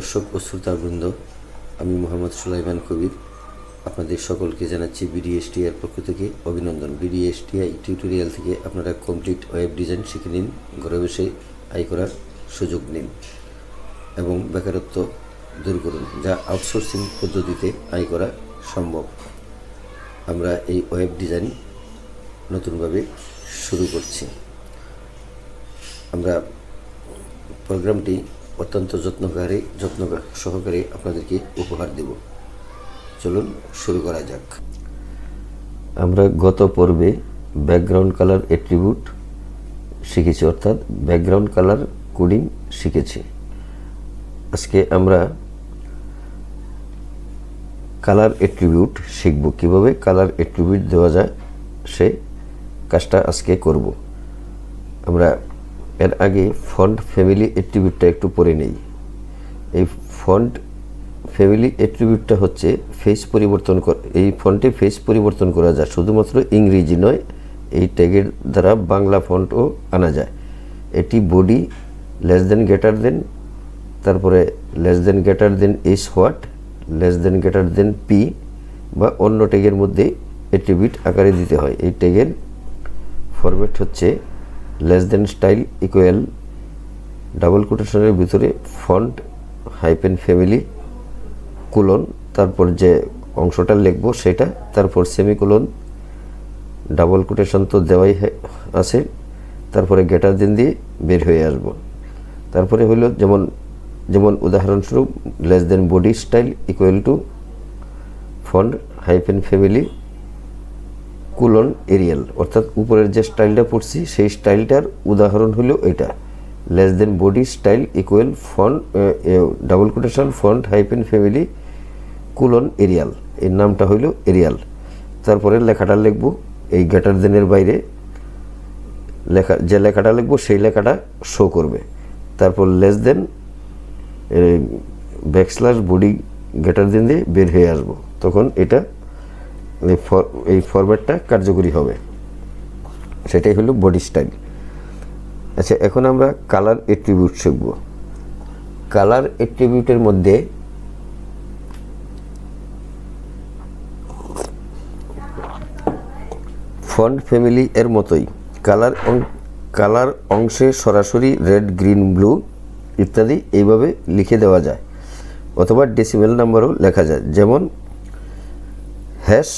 দর্শক ও শ্রোতাবৃন্দ, আমি মোহাম্মদ সুলাইমান কবির আপনাদের সকলকে জানাচ্ছি বিডিএসটিআই পক্ষ থেকে অভিনন্দন। বিডিএসটিআই টিউটোরিয়াল থেকে আপনারা কমপ্লিট ওয়েব ডিজাইন শিখে নিন, ঘরে বসে আয় করার সুযোগ নিন এবং বেকারত্ব দূর করুন, যা আউটসোর্সিং পদ্ধতিতে আয় করা সম্ভব। আমরা এই ওয়েব ডিজাইন নতুনভাবে শুরু করছি। আমরা প্রোগ্রামটি অত্যন্ত যত্ন সহকারে আপনাদেরকে উপহার দেব। চলুন শুরু করা যাক। আমরা গত পর্বে ব্যাকগ্রাউন্ড কালার অ্যাট্রিবিউট শিখেছি, অর্থাৎ ব্যাকগ্রাউন্ড কালার কোডিং শিখেছি। আজকে আমরা কালার অ্যাট্রিবিউট শিখব, কীভাবে কালার অ্যাট্রিবিউট দেওয়া যায় সে কাজটা আজকে করব। আমরা এর আগে ফন্ট ফ্যামিলি অ্যাট্রিবিউটটা একটু পড়ে নেই। এই ফন্ট ফ্যামিলি অ্যাট্রিবিউটটা হচ্ছে ফেস পরিবর্তন এই ফন্টে ফেস পরিবর্তন করা যায়, শুধুমাত্র ইংরেজি নয়, এই ট্যাগের দ্বারা বাংলা ফন্টও আনা যায়। এটি body less than greater than, তারপরে less than greater than is what, less than greater than P বা অন্য ট্যাগের মধ্যে অ্যাট্রিবিউট আকারে দিতে হয়। এই ট্যাগের ফরম্যাট হচ্ছে less than style equal double কোটেশনের ভিতরে ফন্ট হাইপেন ফ্যামিলি কোলন, তারপর যে অংশটা লিখব সেটা, তারপর সেমিকোলন, ডাবল কোটেশন তো দেওয়াই আছে, তারপরে গ্রেটার দেন দিয়ে বের হয়ে আসব। তারপরে হলো যেমন উদাহরণস্বরূপ less than body style equal to font hyphen family colon Arial, অর্থাৎ উপরের যে স্টাইলটা পড়ছি সেই স্টাইলটার উদাহরণ হলো এটা, less than body style equal font double quotation font hyphen family colon Arial, এর নামটা হইল এরিয়াল। তারপরে লেখাটা লিখব, এই গ্রেটার দেনের বাইরে যে লেখাটা লিখব সেই লেখাটা শো করবে। তারপর less than backslash body greater than দিয়ে বের হয়ে আসবো, তখন এটা এই ফরম্যাটটা কার্যকরী হবে। সেটাই হলো বডি স্টাইল। আচ্ছা, এখন আমরা কালার অ্যাট্রিবিউট শিখব। কালার অ্যাট্রিবিউটের মধ্যে ফন্ট ফ্যামিলি এর মতোই কালার অংশে সরাসরি রেড, গ্রিন, ব্লু ইত্যাদি এইভাবে লিখে দেওয়া যায়, অথবা ডেসিমেল নাম্বারও লেখা যায়। যেমন হ্যাশ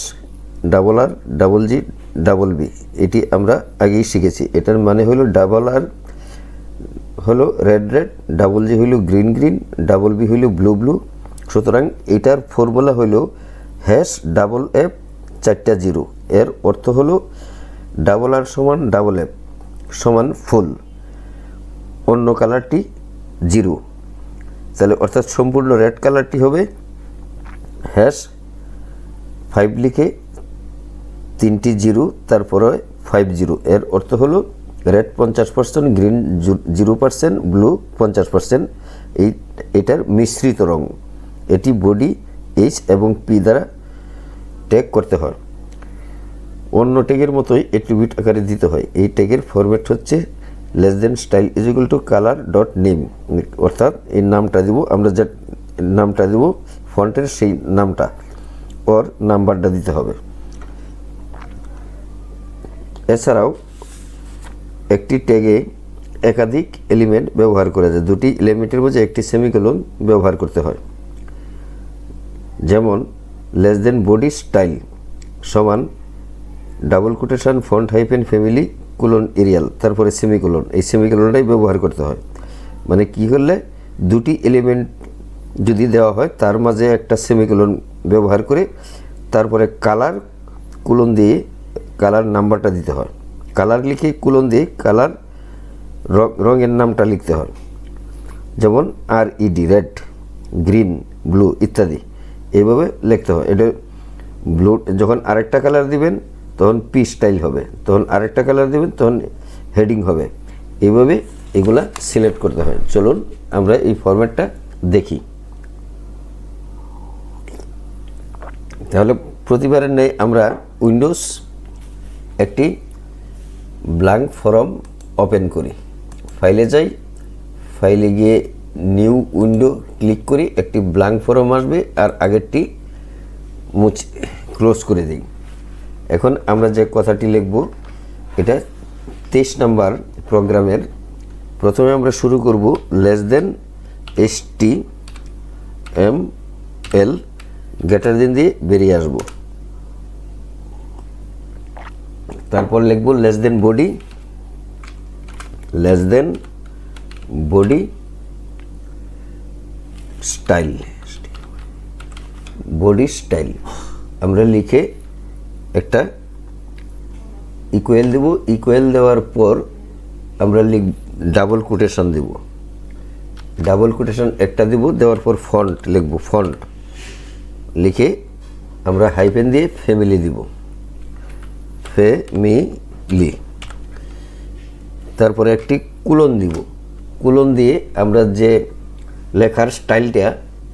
ডাবল আর ডাবল জি ডাবল বি, এটি আমরা আগেই শিখেছি। এটার মানে হলো ডাবল আর হলো রেড রেড, ডাবল জি হইল গ্রিন গ্রিন, ডাবল বি হইল ব্লু ব্লু। সুতরাং এটার ফর্মুলা হইল হ্যাশ ডাবল এফ 4টা জিরো। এর অর্থ হলো ডাবল আর সমান ডাবল এফ সমান ফুল, অন্য কালারটি জিরো। তাহলে অর্থাৎ সম্পূর্ণ রেড কালারটি হবে হ্যাশ 5 লিখে 3টি জিরো, তারপরে 50। এর অর্থ হলো রেড 50%, গ্রিন 0%, ব্লু 50%। এটার মিশ্রিত রং। এটি বডি এইচ এবং পি দ্বারা ট্যাগ করতে হয়। অন্য ট্যাগের মতোই অ্যাট্রিবিউট আকারে দিতে হয়। এই ট্যাগের ফরম্যাট হচ্ছে less than style is equal to colour dot name, অর্থাৎ এই নামটা দিব, আমরা যে নামটা দিব ফন্টের সেই নামটা ওর নাম্বারটা দিতে হবে। এছাড়াও একটি ট্যাগে একাধিক এলিমেন্ট ব্যবহার করা যায়, দুটি এলিমেন্টের মধ্যে একটি সেমিকোলন ব্যবহার করতে হয়। যেমন লেস দেন বডি স্টাইল সমান double quotation font hyphen family colon Arial, তারপরে সেমিকোলন, এই সেমিকোলনটাই ব্যবহার করতে হয়। মানে কি করলে দুটি এলিমেন্ট যদি দেওয়া হয় তার মাঝে একটা সেমিকোলন ব্যবহার করে তারপরে কালার কোলন দিয়ে কালার নাম্বারটা দিতে হয়। কালার লিখে কোলন দিয়ে কালার রঙের নামটা লিখতে হয়। যেমন RED রেড, গ্রিন, ব্লু ইত্যাদি এইভাবে লিখতে হয়। এটা ব্লু যখন আরেকটা কালার দিবেন তখন পি স্টাইল হবে, তখন আরেকটা কালার দিবেন তখন হেডিং হবে। এইভাবে এগুলা সিলেক্ট করতে হয়। চলুন আমরা এই ফরম্যাটটা দেখি। তাহলে প্রতিবারের নেই আমরা উইন্ডোজ একটি ব্ল্যাঙ্ক ফর্ম ওপেন করি, ফাইলে যাই, ফাইলে গিয়ে নিউ উইন্ডো ক্লিক করি, একটি ব্ল্যাঙ্ক ফর্ম আসবে আর আগেরটি ক্লোজ করে দিই। এখন আমরা যে কথাটি লিখব এটা 23 নম্বর প্রোগ্রামের প্রথমে আমরা শুরু করব less than HTML greater than দিয়ে বেরিয়ে আসব। তারপর লিখব লেস দেন বডি স্টাইল আমরা লিখে একটা ইকুয়াল দেব। ইকুয়াল দেওয়ার পর আমরা ডাবল কোটেশন দেব। ডাবল কোটেশন একটা দেব, দেওয়ার পর ফন্ট লিখব। ফন্ট লিখে আমরা হাইফেন দিয়ে ফ্যামিলি দিব, ফ্যামিলি। তারপরে একটি কুলন দিব। কুলন দিয়ে আমরা যে লেখার স্টাইলটা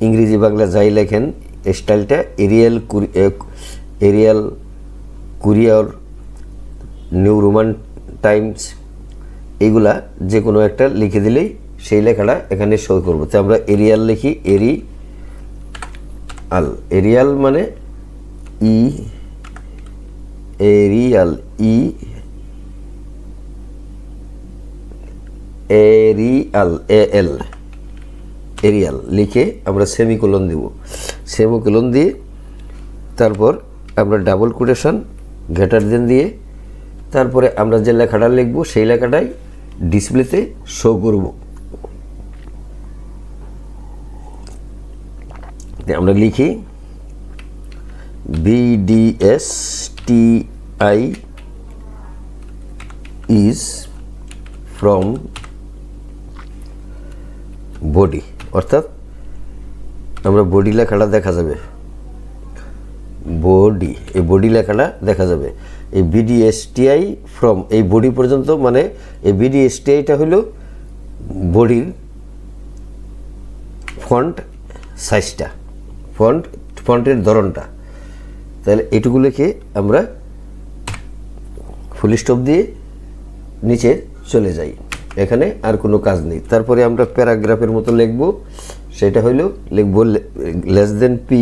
ইংরেজি বাংলা যাই লেখেন এই স্টাইলটা Arial Courier New Roman Times এইগুলা যে কোনো একটা লিখে দিলেই সেই লেখাটা এখানে শো করবো। তো আমরা এরিয়াল লিখি, এরিয়াল মানে এরিয়াল এরিয়াল লিখে আমরা সেমিকোলন দিব। সেমিকোলন দিয়ে তারপর আমরা ডাবল কোটেশন গ্রেটার দেন দিয়ে তারপরে আমরা যে লেখাটা লিখব সেই লেখাটাই ডিসপ্লেতে শো করব। আমরা লিখি BDSTI is from body, অর্থাৎ আমরা বডি লেখাটা দেখা যাবে, বডি এই বডি লেখাটা দেখা যাবে। এই BDSTI ফ্রম এই বডি পর্যন্ত মানে এই BDSTIটা হলো বডির ফন্ট সাইজটা, ফন্টের ধরনটা। তাহলে এটুকু লিখে আমরা ফুল স্টপ দিয়ে নিচে চলে যাই, এখানে আর কোনো কাজ নেই। তারপরে আমরা প্যারাগ্রাফের মতো লিখব, সেটা হইল লিখব less than P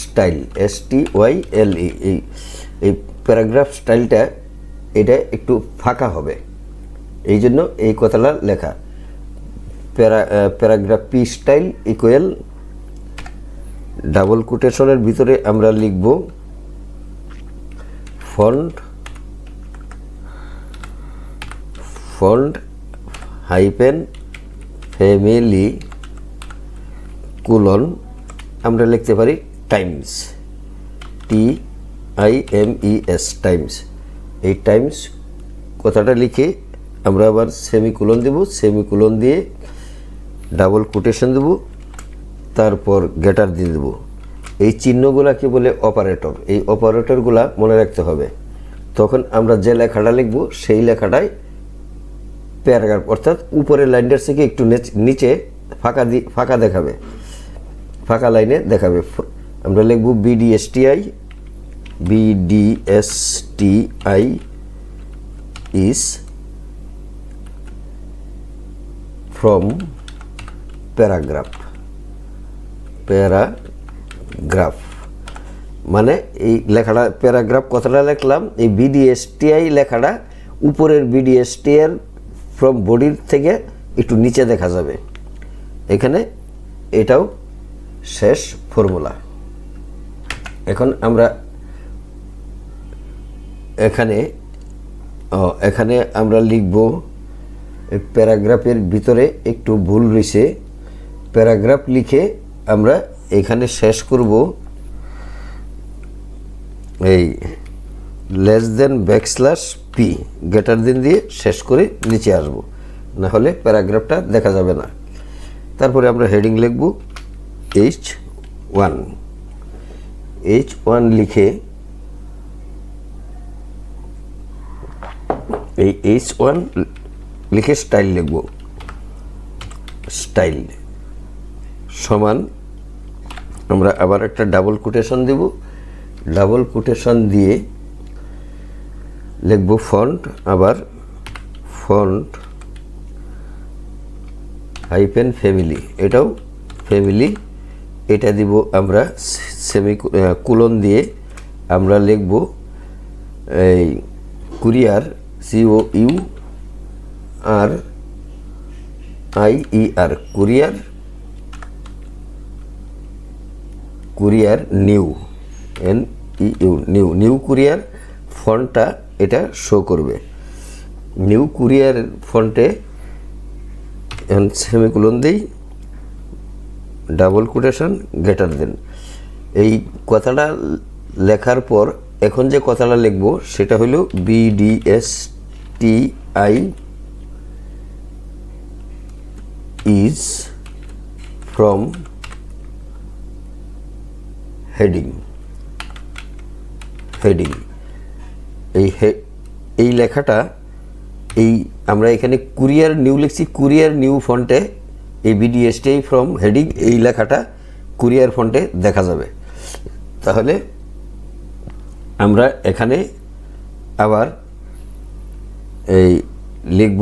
style STYLE। এই প্যারাগ্রাফ স্টাইলটা এটা একটু ফাঁকা হবে, এই জন্য এই কথাটা লেখা। Paragraph P style equal double কোটেশনের ভিতরে আমরা লিখব ফন্ট হাইপেন ফ্যামিলি কুলন আমরা লিখতে পারি টাইমস, TIMES টাইমস। এই টাইমস কথাটা লিখে আমরা আবার সেমিকোলন দেব, সেমিকোলন দিয়ে ডাবল কোটেশন দেব, তারপর গ্রেটার দিয়ে দেব। এই চিহ্নগুলাকে বলে অপারেটর। এই অপারেটরগুলা মনে রাখতে হবে। তখন আমরা যে লেখাটা লিখব সেই লেখাটাই প্যারাগ্রাফ, অর্থাৎ উপরের লাইনটার থেকে একটু নিচে ফাঁকা দেখাবে, ফাঁকা লাইনে দেখাবে। আমরা লিখব BDSTI is from প্যারাগ্রাফ মানে এই লেখাটা প্যারাগ্রাফ কথাটা লিখলাম। এই BDSTI লেখাটা উপরের BDSTI ফ্রম বডির থেকে একটু নিচে দেখা যাবে। এখানে এটাও শেষ ফর্মুলা। এখন আমরা এখানে আমরা লিখব প্যারাগ্রাফের ভিতরে একটু ভুল রয়েছে। প্যারাগ্রাফ লিখে আমরা এখানে শেষ করব এই less than \p greater than দিয়ে শেষ করে নিচে আসব, না হলে প্যারাগ্রাফটা দেখা যাবে না। তারপরে আমরা হেডিং লিখব H1 লিখে এই H1 লিখে স্টাইল লিখব। স্টাইল সমান আমরা আবার একটা ডাবল কোটেশন দেব। ডাবল কোটেশন দিয়ে লিখব ফন্ট, আবার ফন্ট হাইফেন ফ্যামিলি, এটাও ফ্যামিলি। এটা দিব আমরা সেমিকোলন দিয়ে আমরা লিখব এই Courier, COURIER, Courier New, New Courier ফন্টটা এটা শো করবে। নিউ কুরিয়ার ফন্টে সেমিকোলন দেই, ডাবল কোটেশন, গ্রেটার দেন। এই কথাটা লেখার পর এখন যে কথাটা লিখব সেটা হলো BDSTI is from হেডিং। এই লেখাটা এই আমরা এখানে কুরিয়ার নিউ লিখছি, কুরিয়ার নিউ ফন্টে এই BDSTI ফ্রম হেডিং এই লেখাটা কুরিয়ার ফন্টে দেখা যাবে। তাহলে আমরা এখানে আবার এই লিখব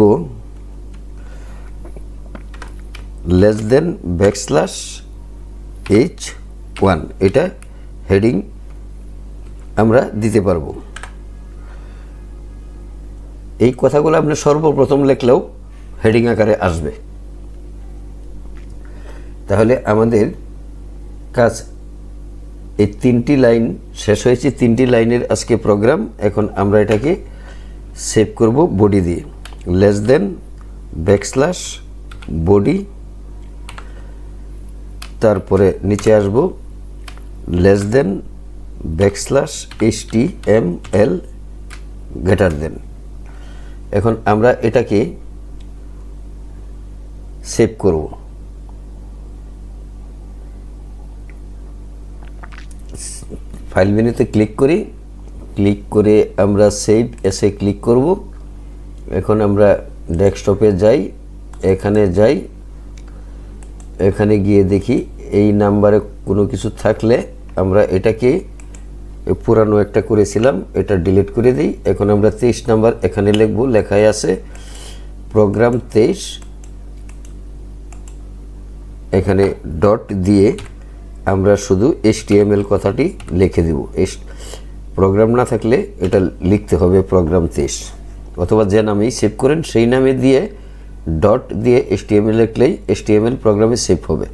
h1, এটা হেডিং আমরা দিতে পারবো। এই কথাগুলো আপনি সর্বপ্রথম লিখলেও হেডিং আকারে আসবে। তাহলে আমাদের কাজ এই 3টি লাইন শেষ হয়েছে, 3টি লাইনের আজকে প্রোগ্রাম। এখন আমরা এটাকে সেভ করব বডি দিয়ে, \body, তারপরে নিচে আসব \HTML, গ্রেটার দেন। এখন আমরা এটাকে সেভ করব। ফাইল মেনুতে ক্লিক করে আমরা সেভ এসে ক্লিক করব। এখন আমরা ডেস্কটপে যাই, এখানে গিয়ে দেখি এই নাম্বারে কোনো কিছু থাকলে আমরা এটাকে, পুরানো একটা করেছিলাম এটা ডিলিট করে দিই। এখন আমরা 23 নাম্বার এখানে লিখব, লেখায় আছে প্রোগ্রাম 23, এখানে ডট দিয়ে আমরা শুধু HTML কথাটি লিখে দেব। প্রোগ্রাম না থাকলে এটা লিখতে হবে প্রোগ্রাম 23, অথবা যে নামেই সেভ করেন সেই নামে দিয়ে ডট দিয়ে HTML লিখলেই HTML প্রোগ্রামে সেভ হবে।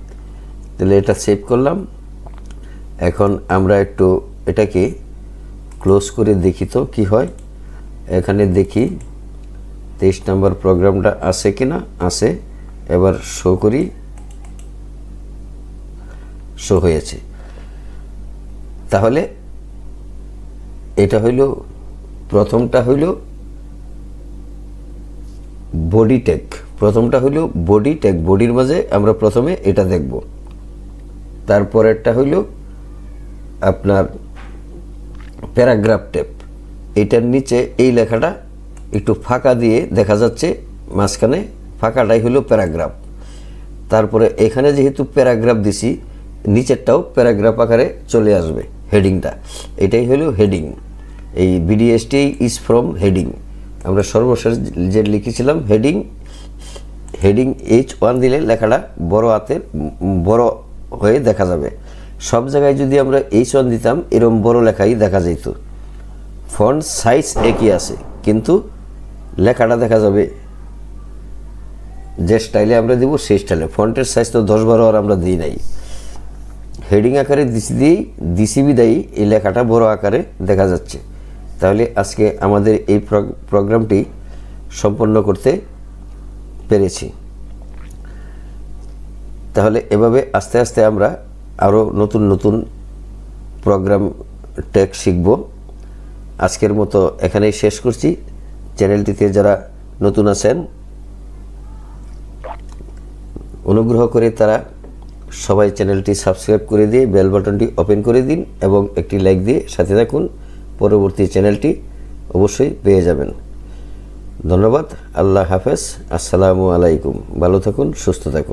তাহলে এটা সেভ করলাম। এখন আমরা একটু এটাকে ক্লোজ করে দেখি তো কি হয়। এখানে দেখি 23 নাম্বার প্রোগ্রামটা আছে কিনা, আছে। এবার শো করি, শো হয়েছে। তাহলে এটা হইল প্রথমটা হইল বডি ট্যাগ, বডির মাঝে আমরা প্রথমে এটা দেখব। তারপরেরটা হইল আপনার প্যারাগ্রাফ ট্যাব, এইটার নিচে এই লেখাটা একটু ফাঁকা দিয়ে দেখা যাচ্ছে, মাঝখানে ফাঁকাটাই হলো প্যারাগ্রাফ। তারপরে এখানে যেহেতু প্যারাগ্রাফ দিছি, নিচেরটাও প্যারাগ্রাফ আকারে চলে আসবে হেডিংটা, এটাই হলো হেডিং। এই BDSTI ইজ ফ্রম হেডিং আমরা সর্বশেষ যে লিখেছিলাম হেডিং H1 দিলে লেখাটা বড় হাতের বড় হয়ে দেখা যাবে। সব জায়গায় যদি আমরা H1 দিতাম এরকম বড় লেখাই দেখা যেত। ফন্ট সাইজ একই আছে কিন্তু লেখাটা দেখা যাবে যে স্টাইলে আমরা দিব সেই স্টাইলে। ফন্টের সাইজ তো 10-12 আর আমরা দিই নাই, হেডিং আকারে দিছি বিদায়ী এই লেখাটা বড় আকারে দেখা যাচ্ছে। তাহলে আজকে আমাদের এই প্রোগ্রামটি সম্পন্ন করতে পেরেছি। তাহলে এভাবে আস্তে আস্তে আমরা আরও নতুন প্রোগ্রাম ট্যাগ শিখব। আজকের মতো এখানেই শেষ করছি। চ্যানেলটিতে যারা নতুন আছেন অনুগ্রহ করে তারা সবাই চ্যানেলটি সাবস্ক্রাইব করে দিয়ে বেল বাটনটি ওপেন করে দিন এবং একটি লাইক দিয়ে সাথে থাকুন। পরবর্তী চ্যানেলটি অবশ্যই পেয়ে যাবেন। ধন্যবাদ। আল্লাহ হাফেজ। আসসালামু আলাইকুম। ভালো থাকুন, সুস্থ থাকুন।